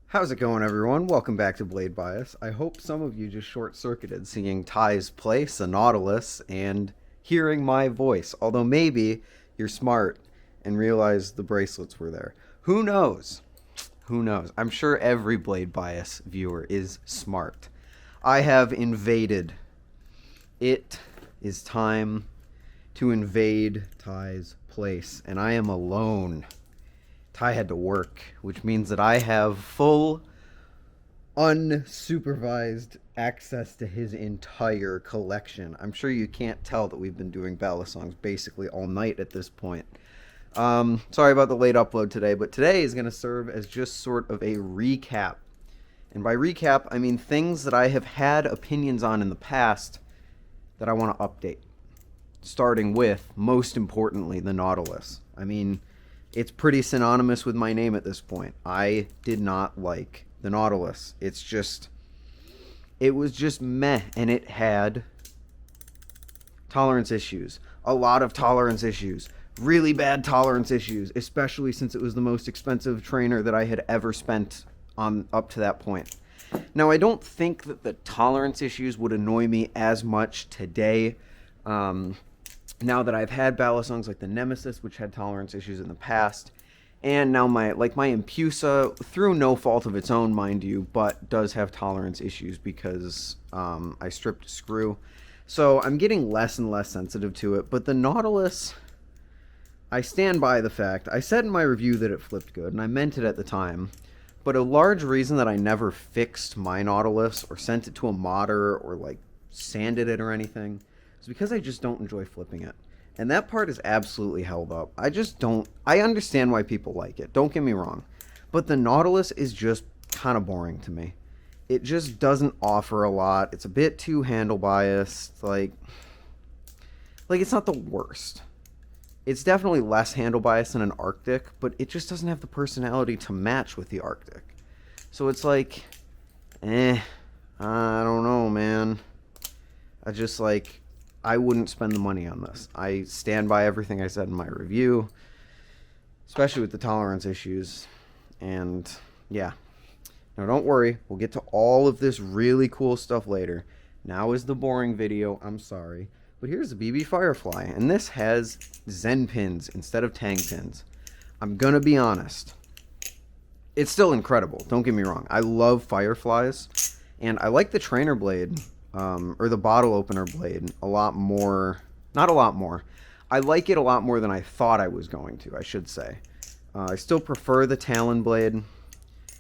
How's it going, everyone? Welcome back to Blade Bias. I hope some of you just short-circuited seeing Ty's place, a Nautilus, and hearing my voice. Although maybe you're smart and realized the bracelets were there. Who knows? Who knows? I'm sure every Blade Bias viewer is smart. I have invaded. It is time to invade Ty's place, and I am alone. Ty had to work, which means that I have full, unsupervised access to his entire collection. I'm sure you can't tell that we've been doing balisongs basically all night at this point. Sorry about the late upload today, but today is going to serve as just sort of a recap. And by recap, I mean things that I have had opinions on in the past that I want to update. Starting with, most importantly, the Nautilus. I mean, it's pretty synonymous with my name at this point. I did not like the Nautilus. It was just meh, and it had tolerance issues. A lot of tolerance issues. Really bad tolerance issues, especially since it was the most expensive trainer that I had ever spent on up to that point. Now, I don't think that the tolerance issues would annoy me as much today. Now that I've had balisongs like the Nemesis, which had tolerance issues in the past, and now my Impusa, through no fault of its own, mind you, but does have tolerance issues because I stripped a screw. So I'm getting less and less sensitive to it. But the Nautilus, I stand by the fact, I said in my review that it flipped good, and I meant it at the time. But a large reason that I never fixed my Nautilus or sent it to a modder or like sanded it or anything is because I just don't enjoy flipping it. And that part is absolutely held up. I understand why people like it. Don't get me wrong. But the Nautilus is just kind of boring to me. It just doesn't offer a lot. It's a bit too handle biased. Like it's not the worst. It's definitely less handle biased than an Arctic, but it just doesn't have the personality to match with the Arctic. So it's like, I don't know, man. I wouldn't spend the money on this. I stand by everything I said in my review, especially with the tolerance issues. And yeah. Now don't worry, we'll get to all of this really cool stuff later. Now is the boring video, I'm sorry. But here's the BB Firefly, and this has Zen pins instead of Tang pins. I'm gonna be honest. It's still incredible, don't get me wrong. I love Fireflies, and I like the trainer blade, or the bottle opener blade, a lot more. Not a lot more. I like it a lot more than I thought I was going to, I should say. I still prefer the Talon blade.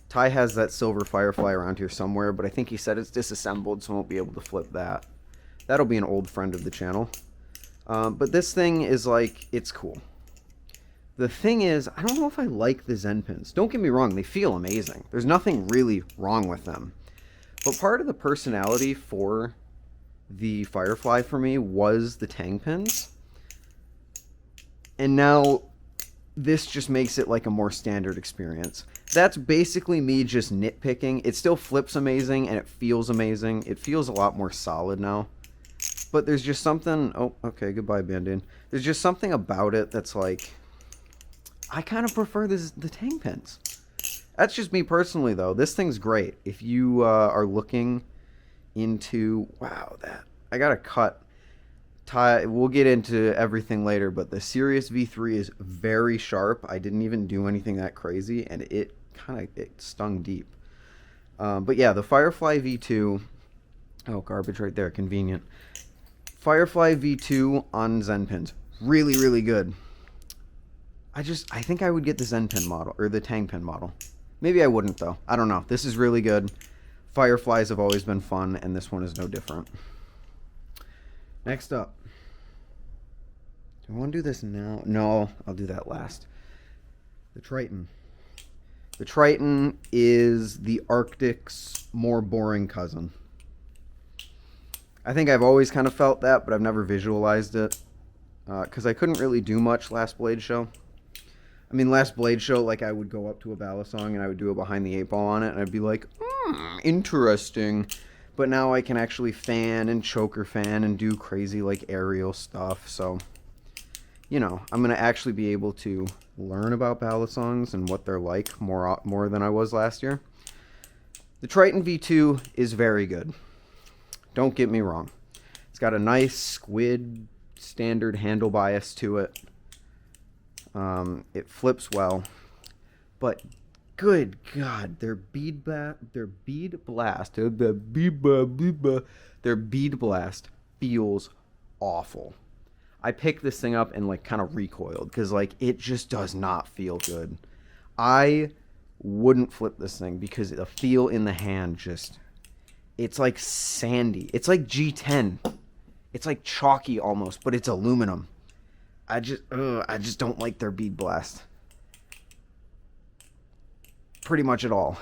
Ty has that silver Firefly around here somewhere, but I think he said it's disassembled, so I won't be able to flip that. That'll be an old friend of the channel. But this thing is it's cool. The thing is, I don't know if I like the Zen pins. Don't get me wrong, they feel amazing. There's nothing really wrong with them. But part of the personality for the Firefly for me was the Tang pins. And now this just makes it like a more standard experience. That's basically me just nitpicking. It still flips amazing and it feels amazing. It feels a lot more solid now. But there's just something... Oh, okay, goodbye, Bandin. There's just something about it that's like... I kind of prefer the Tang pins. That's just me personally, though. This thing's great. If you are looking into... Wow, that... I got to cut. We'll get into everything later, but the Sirius V3 is very sharp. I didn't even do anything that crazy, and it stung deep. But yeah, the Firefly V2... Oh, garbage right there. Convenient. Firefly V2 on Zen pins. Really, really good. I think I would get the Zen pin model, or the Tang pin model. Maybe I wouldn't, though. I don't know. This is really good. Fireflies have always been fun, and this one is no different. Next up. Do I want to do this now? No, I'll do that last. The Triton. The Triton is the Arctic's more boring cousin. I think I've always kind of felt that, but I've never visualized it. Because I couldn't really do much last Blade Show. I mean, last Blade Show, I would go up to a balisong and I would do a behind the eight ball on it, and I'd be like, interesting. But now I can actually fan and choker fan and do crazy, aerial stuff. So, I'm going to actually be able to learn about balisongs and what they're like more than I was last year. The Triton V2 is very good. Don't get me wrong. It's got a nice squid standard handle bias to it. It flips well, but good God, their bead blast feels awful. I picked this thing up and like kind of recoiled because like it just does not feel good. I wouldn't flip this thing because the feel in the hand just, it's like sandy. It's like G10. It's like chalky almost, but it's aluminum. I just don't like their bead blast. Pretty much at all.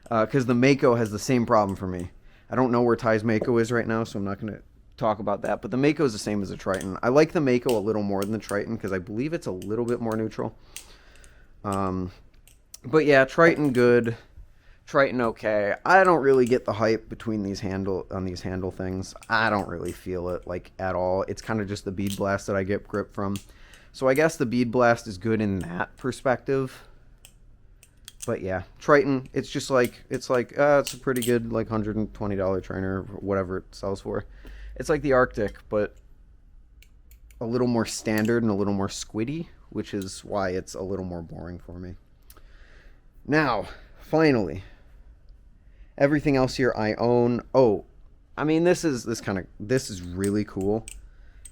Because the Mako has the same problem for me. I don't know where Ty's Mako is right now, so I'm not going to talk about that. But the Mako is the same as the Triton. I like the Mako a little more than the Triton because I believe it's a little bit more neutral. But yeah, Triton good. Triton okay. I don't really get the hype between these handle things. I don't really feel it like at all. It's kind of just the bead blast that I get grip from. So I guess the bead blast is good in that perspective. But yeah, Triton, it's a pretty good like $120 trainer, or whatever it sells for. It's like the Arctic, but a little more standard and a little more squiddy, which is why it's a little more boring for me. Now, finally, everything else here I own. Oh, I mean, this is really cool.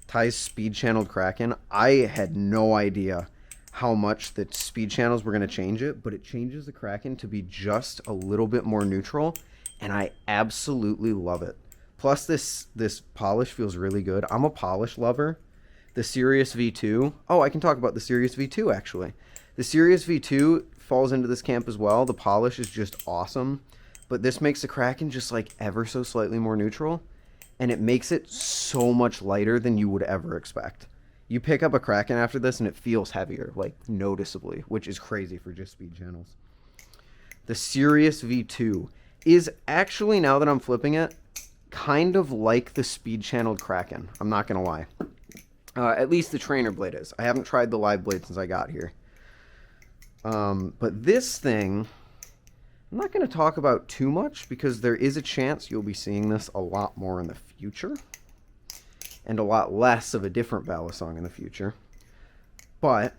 Ty's speed channeled Kraken. I had no idea how much the speed channels were going to change it, but it changes the Kraken to be just a little bit more neutral, and I absolutely love it. Plus, this polish feels really good. I'm a polish lover. The Sirius V2. Oh, I can talk about the Sirius V2, actually. The Sirius V2 falls into this camp as well. The polish is just awesome, but this makes the Kraken just like ever so slightly more neutral, and it makes it so much lighter than you would ever expect. You pick up a Kraken after this and it feels heavier, like noticeably, which is crazy for just speed channels. The Sirius V2 is actually, now that I'm flipping it, kind of like the speed channeled Kraken. I'm not going to lie. At least the trainer blade is. I haven't tried the live blade since I got here. But this thing, I'm not going to talk about too much because there is a chance you'll be seeing this a lot more in the future. And a lot less of a different balisong in the future. But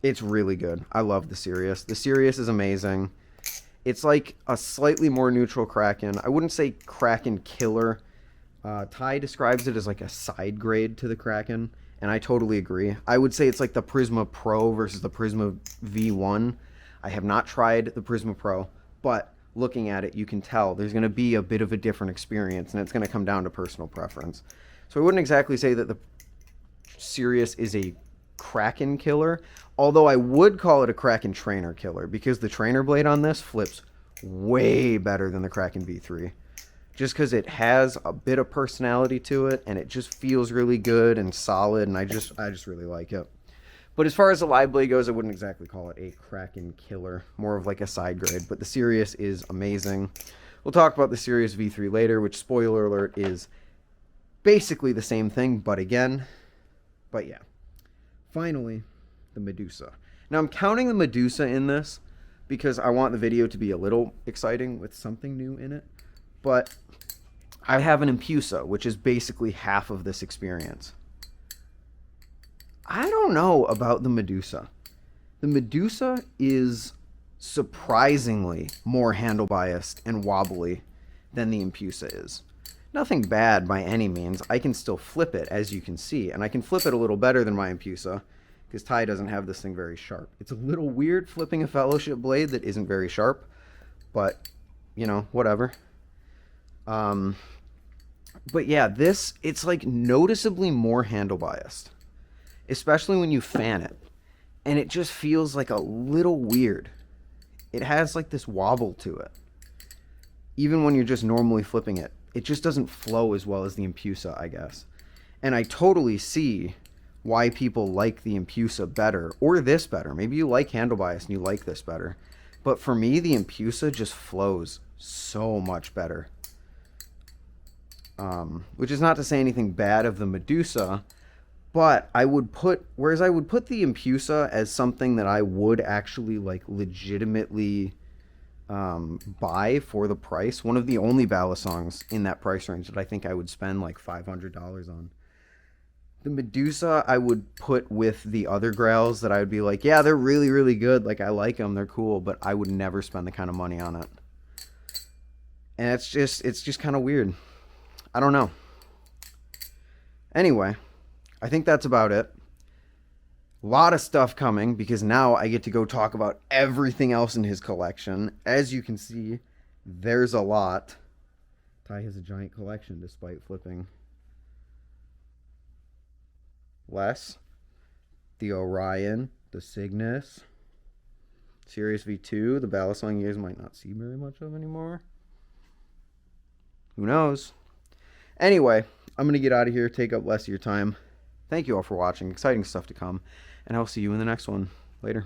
it's really good. I love the Sirius. The Sirius is amazing. It's like a slightly more neutral Kraken. I wouldn't say Kraken killer. Ty describes it as like a side grade to the Kraken, and I totally agree. I would say it's like the Prisma Pro versus the Prisma V1. I have not tried the Prisma Pro, but looking at it, you can tell there's going to be a bit of a different experience, and it's going to come down to personal preference. So I wouldn't exactly say that the Sirius is a Kraken killer, although I would call it a Kraken trainer killer because the trainer blade on this flips way better than the Kraken V3. Just because it has a bit of personality to it, and it just feels really good and solid, and I just really like it. But as far as the live blade goes, I wouldn't exactly call it a Kraken killer, more of like a side grade. But the Sirius is amazing. We'll talk about the Sirius V3 later, which, spoiler alert, is basically the same thing, but yeah. Finally, the Medusa. Now I'm counting the Medusa in this because I want the video to be a little exciting with something new in it. But I have an Impusa, which is basically half of this experience. I don't know about the Medusa. The Medusa is surprisingly more handle biased and wobbly than the Impusa is. Nothing bad by any means. I can still flip it, as you can see, and I can flip it a little better than my Impusa because Ty doesn't have this thing very sharp. It's a little weird flipping a Fellowship blade that isn't very sharp, but, you know, whatever. But yeah, it's like noticeably more handle biased, especially when you fan it, and it just feels like a little weird. It has like this wobble to it. Even when you're just normally flipping it, it just doesn't flow as well as the Impusa, I guess. And I totally see why people like the Impusa better, or this better. Maybe you like handle bias and you like this better. But for me, the Impusa just flows so much better. Which is not to say anything bad of the Medusa, but I would put the Impusa as something that I would actually like legitimately buy for the price. One of the only balisongs in that price range that I think I would spend like $500 on. The Medusa I would put with the other grails that I would be like, yeah, they're really, really good. Like, I like them. They're cool. But I would never spend the kind of money on it. And it's just kind of weird. I don't know. Anyway, I think that's about it. A lot of stuff coming because now I get to go talk about everything else in his collection. As you can see, there's a lot. Ty has a giant collection despite flipping less. The Orion, the Cygnus, Sirius V2, the balisong you guys might not see very much of anymore. Who knows? Anyway, I'm going to get out of here, take up less of your time. Thank you all for watching. Exciting stuff to come. And I'll see you in the next one. Later.